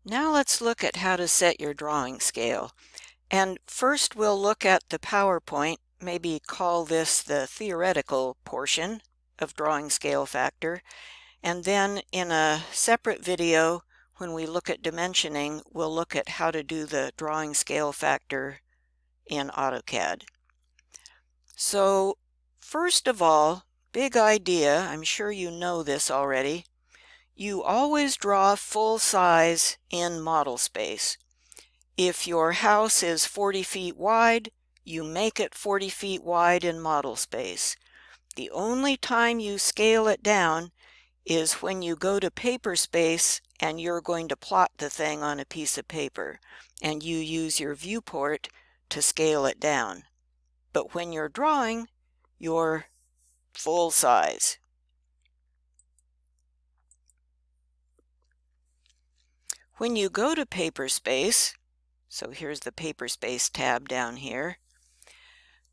Now let's look at how to set your drawing scale. And first we'll look at the PowerPoint, maybe call this the theoretical portion of drawing scale factor. And then in a separate video, when we look at dimensioning, we'll look at how to do the drawing scale factor in AutoCAD. So first of all, big idea, I'm sure you know this already. You always draw full size in model space. If your house is 40 feet wide, you make it 40 feet wide in model space. The only time you scale it down is when you go to paper space and you're going to plot the thing on a piece of paper, and you use your viewport to scale it down. But when you're drawing, you're full size. When you go to paper space, so here's the paper space tab down here,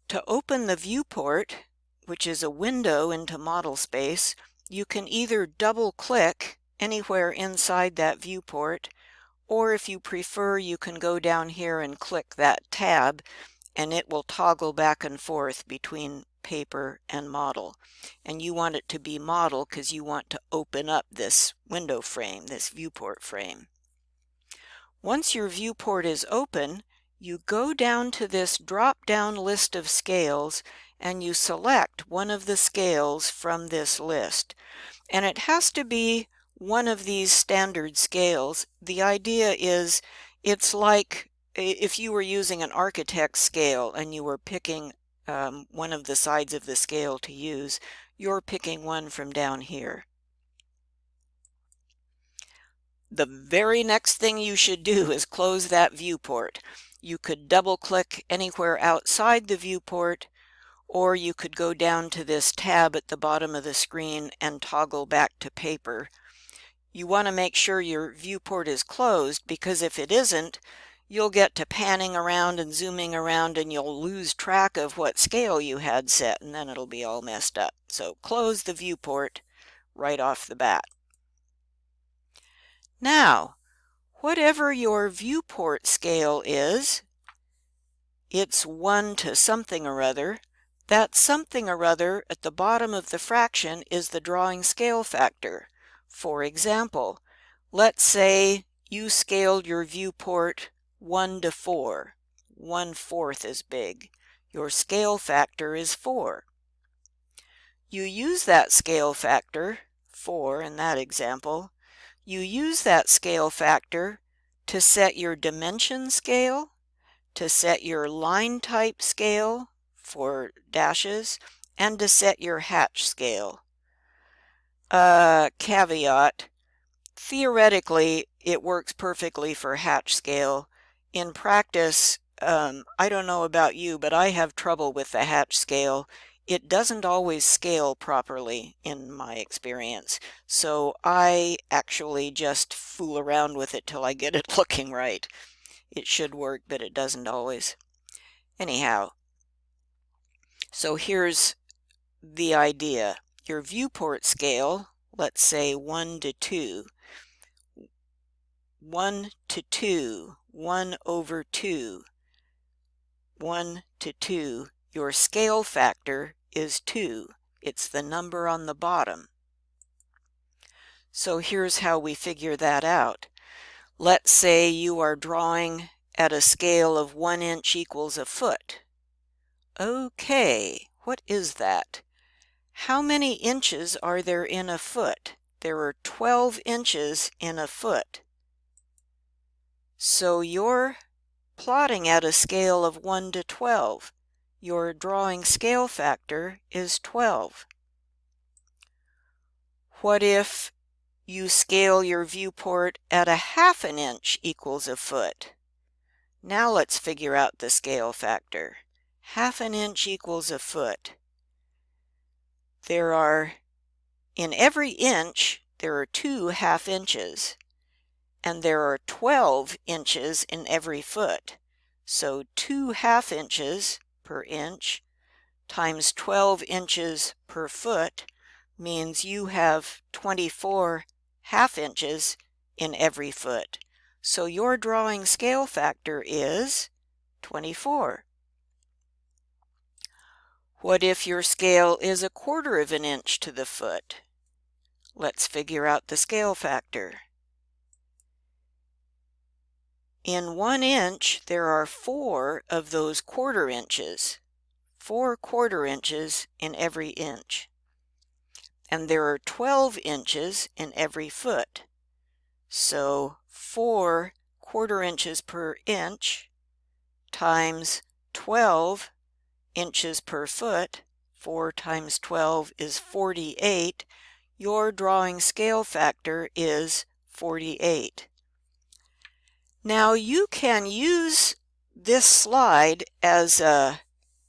to open the viewport, which is a window into model space, you can either double click anywhere inside that viewport, or if you prefer, you can go down here and click that tab and it will toggle back and forth between paper and model. And you want it to be model because you want to open up this window frame, this viewport frame. Once your viewport is open, you go down to this drop-down list of scales and you select one of the scales from this list. And it has to be one of these standard scales. The idea is it's like if you were using an architect's scale and you were picking one of the sides of the scale to use, you're picking one from down here. The very next thing you should do is close that viewport. You could double click anywhere outside the viewport, or you could go down to this tab at the bottom of the screen and toggle back to paper. You want to make sure your viewport is closed, because if it isn't, you'll get to panning around and zooming around and you'll lose track of what scale you had set, and then it'll be all messed up. So close the viewport right off the bat. Now, whatever your viewport scale is, it's 1 to something or other. That something or other at the bottom of the fraction is the drawing scale factor. For example, let's say you scaled your viewport 1 to 4. 1/4 is big. Your scale factor is 4. You use that scale factor, 4 in that example, you use that scale factor to set your dimension scale, to set your line type scale for dashes, and to set your hatch scale. Caveat, theoretically it works perfectly for hatch scale. In practice, I don't know about you, but I have trouble with the hatch scale. It doesn't always scale properly in my experience, so I actually just fool around with it till I get it looking right. It should work, but it doesn't always. Anyhow, so here's the idea. Your viewport scale, let's say 1 to 2. 1 to 2, 1 over 2. 1 to 2. Your scale factor is 2. It's the number on the bottom. So here's how we figure that out. Let's say you are drawing at a scale of 1 inch equals a foot. Okay, what is that? How many inches are there in a foot? There are 12 inches in a foot. So you're plotting at a scale of 1 to 12. Your drawing scale factor is 12. What if you scale your viewport at a 1/2 inch equals a foot? Now let's figure out the scale factor. 1/2 inch equals a foot. In every inch, there are 2 1/2 inches, and there are 12 inches in every foot. So 2 1/2 inches per inch times 12 inches per foot means you have 24 1/2 inches in every foot. So your drawing scale factor is 24. What if your scale is 1/4 of an inch to the foot? Let's figure out the scale factor. In 1 inch, there are 4 of those 1/4 inches. 4 1/4 inches in every inch. And there are 12 inches in every foot. So 4 1/4 inches per inch times 12 inches per foot, 4 times 12 is 48. Your drawing scale factor is 48. Now you can use this slide as a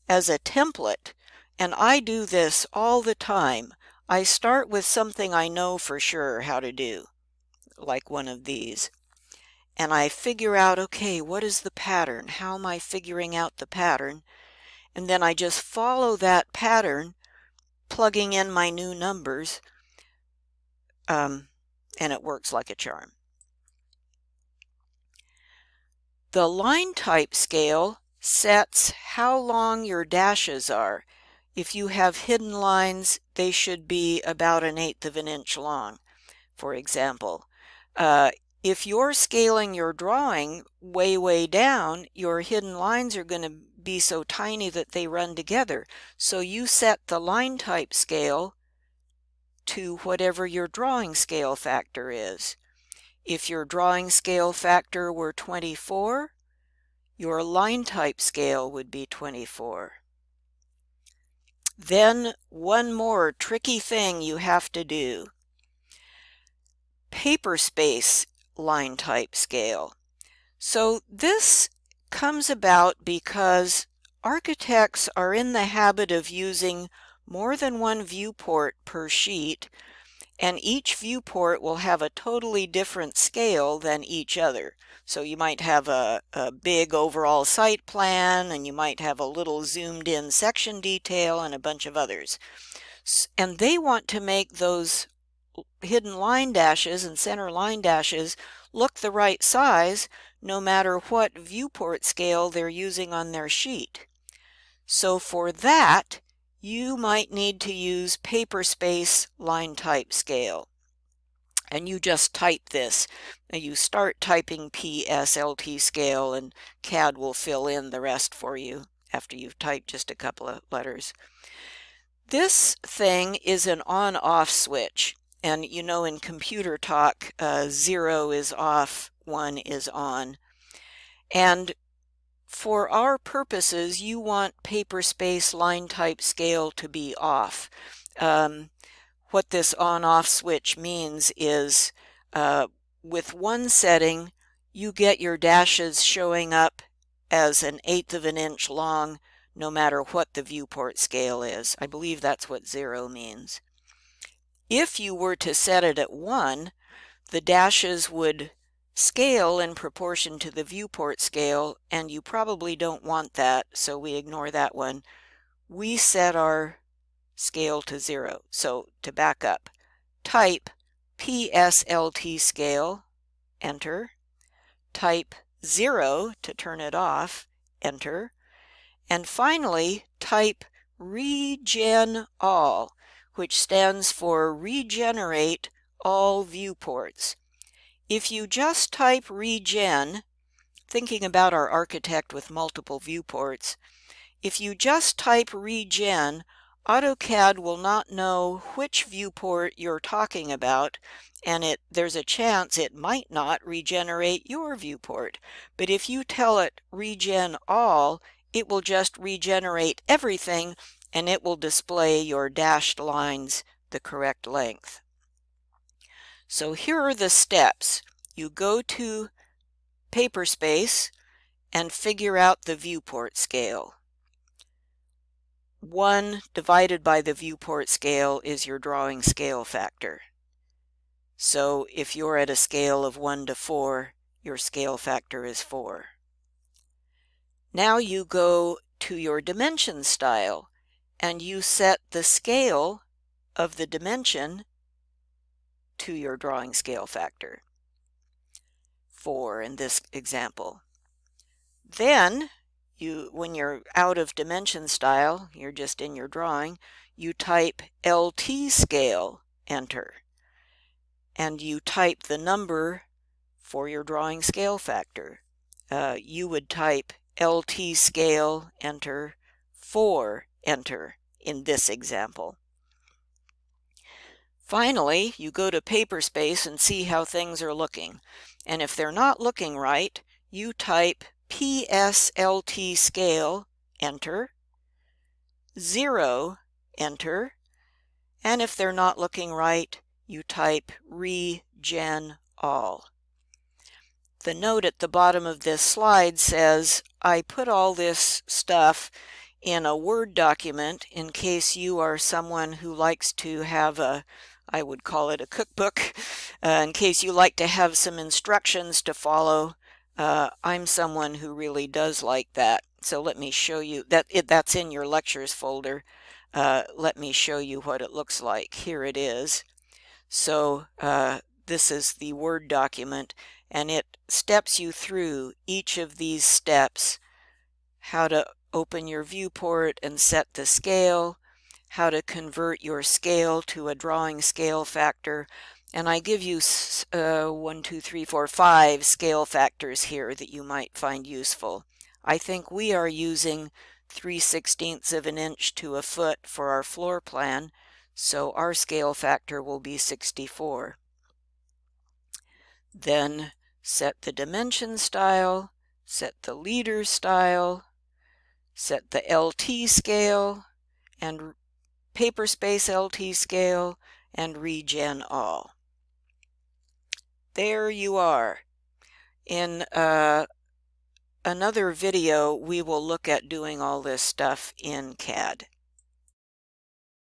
template, and I do this all the time. I start with something I know for sure how to do, like one of these. And I figure out, okay, what is the pattern? How am I figuring out the pattern? And then I just follow that pattern, plugging in my new numbers, and it works like a charm. The line type scale sets how long your dashes are. If you have hidden lines, they should be about 1/8 of an inch long, for example. If you're scaling your drawing way down, your hidden lines are going to be so tiny that they run together. So you set the line type scale to whatever your drawing scale factor is. If your drawing scale factor were 24, your line type scale would be 24. Then one more tricky thing you have to do. Paper space line type scale. So this comes about because architects are in the habit of using more than one viewport per sheet, and each viewport will have a totally different scale than each other. So you might have a big overall site plan, and you might have a little zoomed in section detail and a bunch of others. And they want to make those hidden line dashes and center line dashes look the right size no matter what viewport scale they're using on their sheet. So for that, you might need to use paper space line type scale. And you just type this. You start typing PSLT scale, and CAD will fill in the rest for you after you've typed just a couple of letters. This thing is an on-off switch. And you know, in computer talk, 0 is off, 1 is on. And for our purposes, you want paper space line type scale to be off. What this on-off switch means is with one setting, you get your dashes showing up as 1/8 of an inch long, no matter what the viewport scale is. I believe that's what 0 means. If you were to set it at 1, the dashes would scale in proportion to the viewport scale, and you probably don't want that, so we ignore that one. We set our scale to 0. So to back up, type PSLT scale, enter, type 0 to turn it off, enter, and finally type regen all, which stands for regenerate all viewports. If you just type regen, thinking about our architect with multiple viewports, if you just type regen, AutoCAD will not know which viewport you're talking about, and there's a chance it might not regenerate your viewport. But if you tell it regen all, it will just regenerate everything, and it will display your dashed lines the correct length. So here are the steps. You go to paper space and figure out the viewport scale. 1 divided by the viewport scale is your drawing scale factor. So if you're at a scale of 1 to 4, your scale factor is 4. Now you go to your dimension style and you set the scale of the dimension to your drawing scale factor. 4 in this example. Then, when you're out of dimension style, you're just in your drawing, you type LT scale, enter, and you type the number for your drawing scale factor. You would type LT scale, enter, 4, enter in this example. Finally, you go to Paperspace and see how things are looking. And if they're not looking right, you type PSLT scale, enter, 0, enter, and if they're not looking right, you type Regen all. The note at the bottom of this slide says, I put all this stuff in a Word document in case you are someone who likes to have I would call it a cookbook, in case you like to have some instructions to follow. I'm someone who really does like that. So let me show you that's in your lectures folder. Let me show you what it looks like. Here it is. So this is the Word document, and it steps you through each of these steps: how to open your viewport and set the scale, how to convert your scale to a drawing scale factor, and I give you 5 scale factors here that you might find useful. I think we are using 3/16 of an inch to a foot for our floor plan, so our scale factor will be 64. Then set the dimension style, set the leader style, set the LT scale, and Paperspace LT scale, and Regen all. There you are. In another video, we will look at doing all this stuff in CAD.